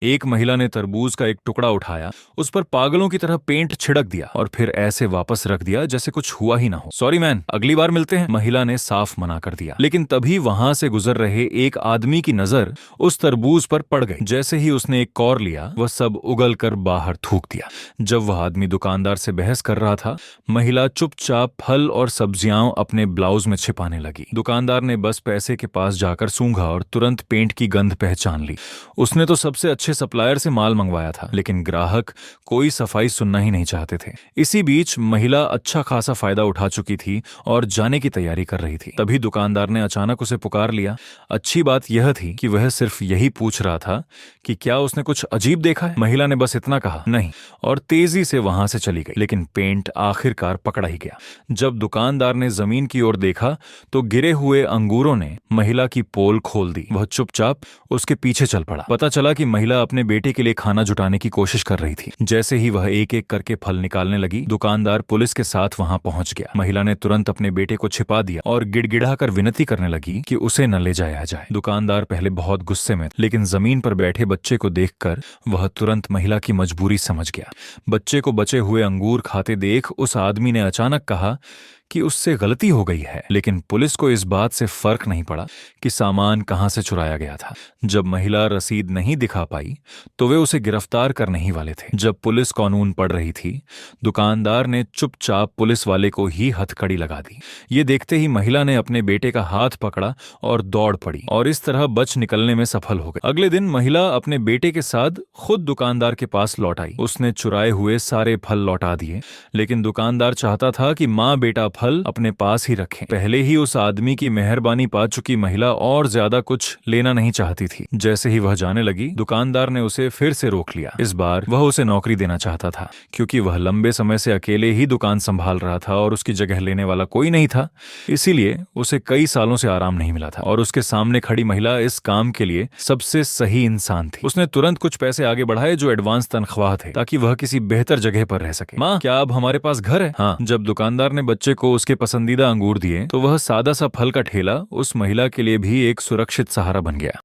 एक महिला ने तरबूज का एक टुकड़ा उठाया, उस पर पागलों की तरह पेंट छिड़क दिया और फिर ऐसे वापस रख दिया जैसे कुछ हुआ ही ना हो। सॉरी मैन, अगली बार मिलते हैं, महिला ने साफ मना कर दिया। लेकिन तभी वहां से गुजर रहे एक आदमी की नजर उस तरबूज पर पड़ गई। जैसे ही उसने एक कौर लिया, वह सब उगल कर बाहर थूक दिया। जब वह आदमी दुकानदार से बहस कर रहा था, महिला चुपचाप फल और सब्जियां अपने ब्लाउज में छिपाने लगी। दुकानदार ने बस पैसे के पास जाकर सूंघा और तुरंत पेंट की गंध पहचान ली। उसने तो सबसे अच्छे सप्लायर से माल मंगवाया था, लेकिन ग्राहक कोई सफाई सुनना ही नहीं चाहते थे। इसी बीच महिला अच्छा खासा फायदा उठा चुकी थी और जाने की तैयारी कर रही थी। तभी दुकानदार ने अचानक उसे पुकार लिया। अच्छी बात यह थी कि वह सिर्फ यही पूछ रहा था कि क्या उसने कुछ अजीब देखा है। महिला ने बस इतना कहा, नहीं, और तेजी से वहां से चली गई। लेकिन पेंट आखिरकार पकड़ा ही गया। जब दुकानदार ने जमीन की ओर देखा तो गिरे हुए अंगूरों ने महिला की पोल खोल दी। वह चुपचाप उसके पीछे चल पड़ा। पता चला कि महिला अपने बेटे के लिए खाना जुटाने की कोशिश कर रही थी। जैसे ही वह एक एक करके फल निकालने लगी, दुकानदार पुलिस के साथ वहां पहुंच गया। महिला ने तुरंत अपने बेटे को छिपा दिया और गिड़गिड़ाकर विनती करने लगी कि उसे न ले जाया जाए। दुकानदार पहले बहुत गुस्से में, लेकिन जमीन पर बैठे बच्चे को देखकर वह तुरंत महिला की मजबूरी समझ गया। बच्चे को बचे हुए अंगूर खाते देख उस आदमी ने अचानक कहा कि उससे गलती हो गई है। लेकिन पुलिस को इस बात से फर्क नहीं पड़ा कि सामान कहां से चुराया गया था। जब महिला रसीद नहीं दिखा पाई तो वे उसे गिरफ्तार करने ही वाले थे। जब पुलिस कानून पढ़ रही थी, दुकानदार ने चुपचाप पुलिस वाले को ही हथकड़ी लगा दी। ये देखते ही महिला ने अपने बेटे का हाथ पकड़ा और दौड़ पड़ी और इस तरह बच निकलने में सफल हो गई। अगले दिन महिला अपने बेटे के साथ खुद दुकानदार के पास लौट आई। उसने चुराए हुए सारे फल लौटा दिए, लेकिन दुकानदार चाहता था कि माँ बेटा फल अपने पास ही रखें। पहले ही उस आदमी की मेहरबानी पा चुकी महिला और ज्यादा कुछ लेना नहीं चाहती थी। जैसे ही वह जाने लगी, दुकानदार ने उसे फिर से रोक लिया। इस बार वह उसे नौकरी देना चाहता था, क्योंकि वह लंबे समय से अकेले ही दुकान संभाल रहा था और उसकी जगह लेने वाला कोई नहीं था। इसीलिए उसे कई सालों से आराम नहीं मिला था और उसके सामने खड़ी महिला इस काम के लिए सबसे सही इंसान थी। उसने तुरंत कुछ पैसे आगे बढ़ाए जो एडवांस तनख्वाह थे, ताकि वह किसी बेहतर जगह पर रह सके। माँ, क्या अब हमारे पास घर है? हाँ। जब दुकानदार ने बच्चे को उसके पसंदीदा अंगूर दिए तो वह सादा सा फल का ठेला उस महिला के लिए भी एक सुरक्षित सहारा बन गया।